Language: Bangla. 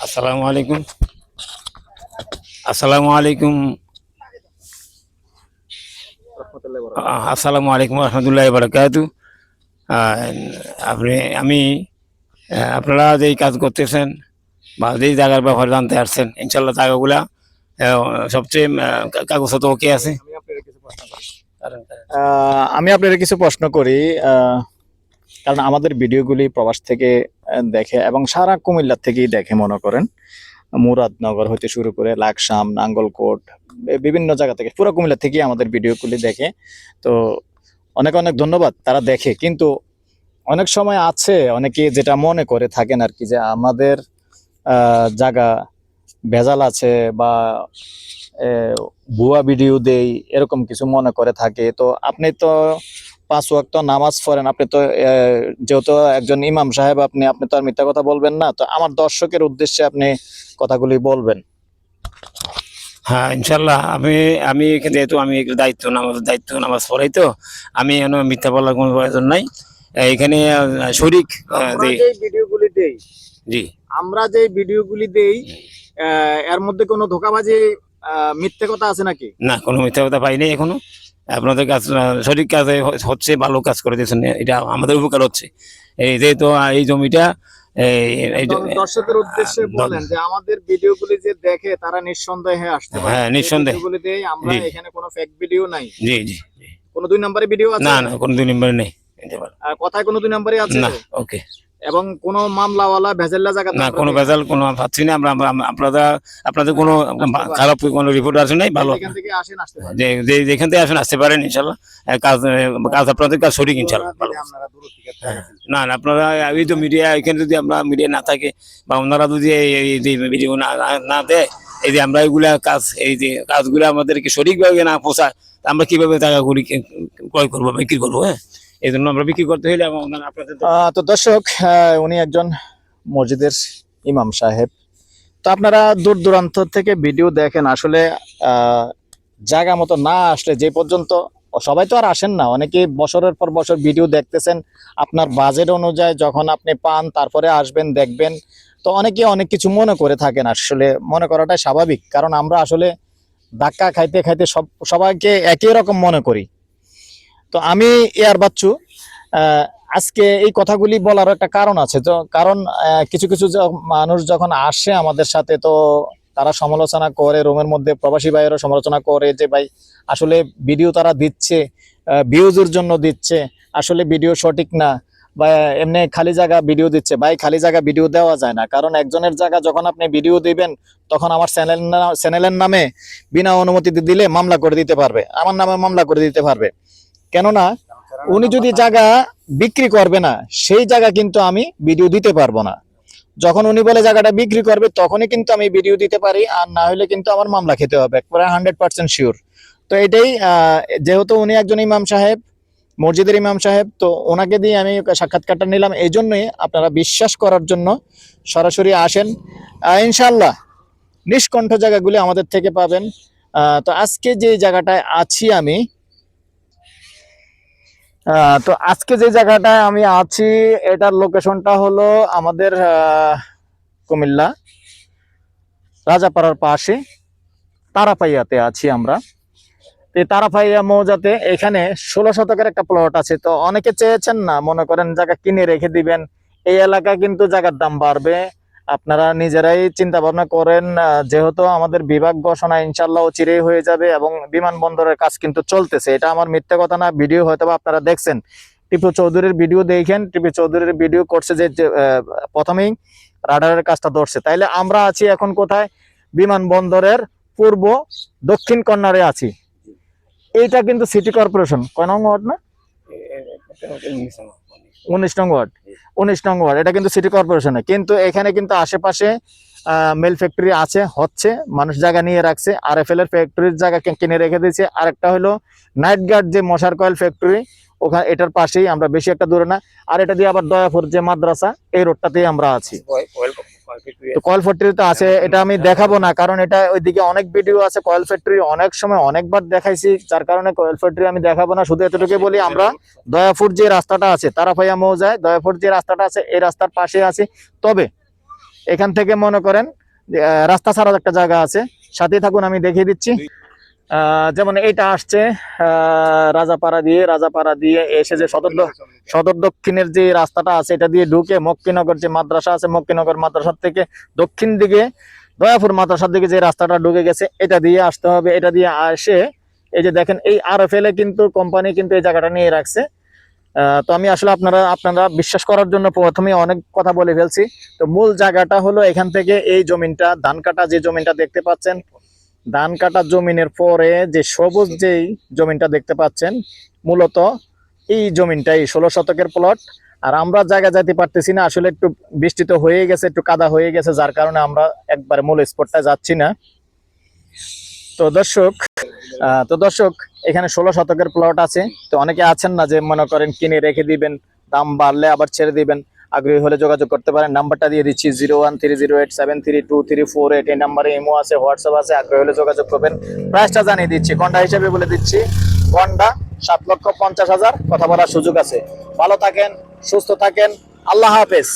আসসালামু আলাইকুম। আসসালামু আলাইকুম। আসসালামু আলাইকুম রহমতুল্লাহ বারাকাতু। আপনি আমি আপনারা যেই কাজ করতেছেন বা যেই জায়গার ব্যাপারে জানতে আসছেন, ইনশাল্লাহ জায়গাগুলা সবচেয়ে কাগজপত্র ওকে আছে। আমি আপনার কিছু প্রশ্ন করি। কারণ আমাদের ভিডিওগুলি প্রবাস থেকে দেখে এবং সারা কুমিল্লা থেকেই দেখে, মনে করেন মুরাদনগর হইতে শুরু করে লাকসাম, নাঙ্গলকোট, বিভিন্ন জায়গা থেকে, পুরো কুমিল্লা থেকেই আমাদের ভিডিওগুলি দেখে। তো অনেক অনেক ধন্যবাদ, তারা দেখে। কিন্তু অনেক সময় আছে অনেকে যেটা মনে করে থাকেন আর কি, যে আমাদের জায়গা ভেজাল আছে বা ভুয়া ভিডিও দেই, এরকম কিছু মনে করে থাকে। তো আপনি তো 5 ওয়াক্ত নামাজ পড়েন, আপনি তো যেহেতু একজন ইমাম সাহেব, আপনি আপনি তো আর মিথ্যা কথা বলবেন না। তো আমার দর্শকের উদ্দেশ্যে আপনি কথাগুলি বলবেন। হ্যাঁ, ইনশাল্লাহ। আমি আমি এখানে যেহেতু আমি একটু দায়িত্ব নামাজ পড়াই, তো আমি মিথ্যা বলার কোনো প্রয়োজন নাই। এখানে শরিক আমরা যে ভিডিওগুলি দেই জি আমরা যে ভিডিওগুলি দেই এর মধ্যে কোনো ধোঁকাবাজি, মিথ্যে কথা আছে নাকি? না, কোনো মিথ্যা কথা পাইনি এখনো। আপনাদের কাজ সঠিক কাজে হচ্ছে, ভালো কাজ করে দিয়েছেন, এটা আমাদের উপকার হচ্ছে। এই যেহেতু এই জমিটা দর্শকের উদ্দেশ্যে বলেন যে আমাদের ভিডিওগুলি যে দেখে তারা নিঃসন্দেহে আসতে পারে। হ্যাঁ, নিঃসন্দেহে। ভিডিওগুলি দেই আমরা, এখানে কোনো ফেক ভিডিও নাই। জি জি। কোনো 2 নম্বরের ভিডিও আছে? না না, কোনো 2 নম্বরে নেই। কথায় কোনো 2 নম্বরই আছে না। ওকে। এবং কোনো মামলাওয়ালা ভেজাল্লা জায়গা না, কোনো ভেজাল কোনো পাচ্ছি না আমরা। আপনাদের কোনো খারাপ কোনো রিপোর্ট আসে নাই, ভালো। এখান থেকে আসেন, আসতে পারেন। যেখান থেকে আসেন আসতে পারেন ইনশাল্লাহ। কাজ আপনাদের কাজ সঠিক ইনশাল্লাহ। না না, আপনারা এই তো মিডিয়া, এখানে যদি আমরা মিডিয়া না থাকে বা ওনারা যদি এই ভিডিও না দেয়, এই যে আমরা এইগুলা কাজ, এই যে কাজগুলো আমাদেরকে সঠিকভাবে না পৌঁছায়, আমরা কিভাবে টাকাগুলি ক্রয় করবো, বিক্রি করবো? হ্যাঁ, এই জন্য আমরা বিক্রি করতে হইলে আপনাদের। তো দর্শক, উনি একজন মসজিদের ইমাম সাহেব। তো আপনারা দূর দূরান্ত থেকে ভিডিও দেখেন, আসলে জায়গা মতো না আসলে যে পর্যন্ত, সবাই তো আর আসেন না, অনেকে বছরের পর বছর ভিডিও দেখতেছেন। আপনার বাজেট অনুযায়ী যখন আপনি পান, তারপরে আসবেন, দেখবেন। তো অনেকে অনেক কিছু মনে করে থাকেন, আসলে মনে করাটাই স্বাভাবিক, কারণ আমরা আসলে ধাক্কা খাইতে খাইতে সবাইকে একই রকম মনে করি। তো আমি এয়ার বাচ্চু, আজকে এই কথাগুলি বলার একটা কারণ আছে। তো কারণ কিছু কিছু মানুষ যখন আসে আমাদের সাথে, তো তারা সমালোচনা করে, রুমের মধ্যে প্রবাসী ভাইয়েরও সমালোচনা করে যে ভাই আসলে ভিডিও তারা দিচ্ছে ভিউজের জন্য দিচ্ছে, আসলে ভিডিও সঠিক না, বা এমনি খালি জায়গা ভিডিও দিচ্ছে। ভাই, খালি জায়গা ভিডিও দেওয়া যায় না, কারণ একজনের জায়গা যখন আপনি ভিডিও দিবেন, তখন আমার চ্যানেলের নামে বিনা অনুমতি দিলে মামলা করে দিতে পারবে, আমার নামে মামলা করে দিতে পারবে। কেননা উনি যদি জায়গা বিক্রি করবে না, সেই জায়গা কিন্তু আমি ভিডিও দিতে পারবো না। যখন উনি বলে জায়গাটা বিক্রি করবে, তখনই কিন্তু আমি ভিডিও দিতে পারি, আর না হলে কিন্তু আমার মামলা খেতে হবে, প্রায় 100% শিওর। তো এটাই, যেহেতু উনি একজন ইমাম সাহেব, মসজিদের ইমাম সাহেব, তো ওনাকে দিয়ে আমি সাক্ষাৎকারটা নিলাম। এই জন্যই আপনারা বিশ্বাস করার জন্য সরাসরি আসেন, ইনশাল্লাহ নিষ্কণ্ঠ জায়গাগুলি আমাদের থেকে পাবেন। তো আজকে যে জায়গাটায় আছি আমি, তো আজকে যে জায়গাটায় আমি আছি, এটার লোকেশনটা হলো আমাদের কুমিল্লা রাজাপাড়ার পাশে তারাপাইয়াতে আছি আমরা। এই তারাপাইয়া মৌজাতে এখানে 16 শতকের একটা প্লট আছে। তো অনেকে চেয়েছেন না, মনে করেন জায়গা কিনে রেখে দিবেন, এই এলাকা কিন্তু জায়গার দাম বাড়বে। আপনারা নিজেরাই চিন্তা ভাবনা করেন, যেহেতু আমাদের বিভাগ ঘোষণা ইনশাল্লাহ চিরেই হয়ে যাবে এবং বিমানবন্দরের কাজ কিন্তু চলতেছে। এটা আমার মিথ্যা কথা না, ভিডিও হয়তো আপনারা দেখছেন, টিপু চৌধুরীর ভিডিও দেখেন, টিপু চৌধুরীর ভিডিও করছে যে প্রথমেই রাডারের কাজটা ধরছে। তাইলে আমরা আছি এখন কোথায়? বিমানবন্দরের পূর্ব দক্ষিণ কর্নারে আছি। এইটা কিন্তু সিটি কর্পোরেশন, কয় নং ওয়ার্ড না? 19 নং ওয়ার্ড। 19 নং ওয়ার্ড, এটা কিন্তু সিটি কর্পোরেশনে। কিন্তু এখানে কিন্তু আশেপাশে মেল ফ্যাক্টরি আছে, হচ্ছে, মানুষ জায়গা নিয়ে রাখছে। RFL এর ফ্যাক্টরির জায়গা কিনে রেখে দিয়েছে। আরেকটা হলো নাইট গার্ড যে মশার কয়েল ফ্যাক্টরি, ওখানে, এটার পাশেই, আমরা বেশি একটা দূরে না। আর এটা দিয়ে আবার দয়াপুর যে মাদ্রাসা, এই রোডটাতেই আমরা আছি। তো কয়েল ফ্যাক্টরিতে আছে, এটা আমি দেখাবো না, কারণ এটা ওইদিকে অনেক ভিডিও আছে। কয়েল ফ্যাক্টরি অনেক সময় অনেকবার দেখাইছি, যার কারণে কয়েল ফ্যাক্টরি আমি দেখাবো না। শুধু এতটুকু বলি, আমরা দয়াপুর যে রাস্তাটা আছে, তারাপাইয়া মৌজায় দয়াপুর যে রাস্তাটা আছে, এই রাস্তার পাশে আছি। তবে এখান থেকে মনে করেন রাস্তা ছাড়ার একটা জায়গা আছে, সাথে থাকুন আমি দেখিয়ে দিচ্ছি। যেমন এইটা আসছে রাজাপাড়া দিয়ে এসে যে সদর দক্ষিণের যে রাস্তাটা আছে এটা দিয়ে ঢুকে মক্কিনগর যে মাদ্রাসা আছে, মক্কিনগর মাদ্রাসার থেকে দক্ষিণ দিকে দয়াপুর মাদ্রাসার দিকে যে রাস্তাটা ঢুকে গেছে এটা দিয়ে আসতে হবে। এটা দিয়ে আসে এই যে দেখেন এই RFL এ কিন্তু কোম্পানি কিন্তু এই জায়গাটা নিয়ে রাখছে। তো আমি আসলে আপনারা বিশ্বাস করার জন্য প্রথমে অনেক কথা বলে ফেলছি। তো মূল জায়গাটা হলো এখান থেকে এই জমিনটা, ধান কাটা যে জমিনটা দেখতে পাচ্ছেন, ধান কাটা জমিনের পরে যে সবুজ যেই জমিনটা দেখতে পাচ্ছেন, মূলত এই জমিনটাই 16 শতকের প্লট। আর আমরা জায়গা যাইতে পারতেছি না, আসলে একটু বৃষ্টি তো হয়ে গেছে, একটু কাদা হয়ে গেছে, যার কারণে আমরা একবারে মূল স্পটটা যাচ্ছি না। তো দর্শক এখানে 16 শতকের প্লট আছে। তো অনেকে আছেন না যে মনে করেন কিনে রেখে দিবেন, দাম বাড়লে আবার ছেড়ে দিবেন, আগ্রহী হলে যোগাযোগ করতে পারেন। নাম্বারটা দিয়ে দিচ্ছি 01308733234 এই নাম্বারে ইমো আছে, হোয়াটসঅ্যাপ আছে, আগ্রহী হলে যোগাযোগ করবেন। প্রাইসটা জানিয়ে দিচ্ছি, কন্ডা হিসেবে বলে দিচ্ছি, কন্ডা 7,50,000, কথা বলার সুযোগ আছে। ভালো থাকেন, সুস্থ থাকেন, আল্লাহ হাফেজ।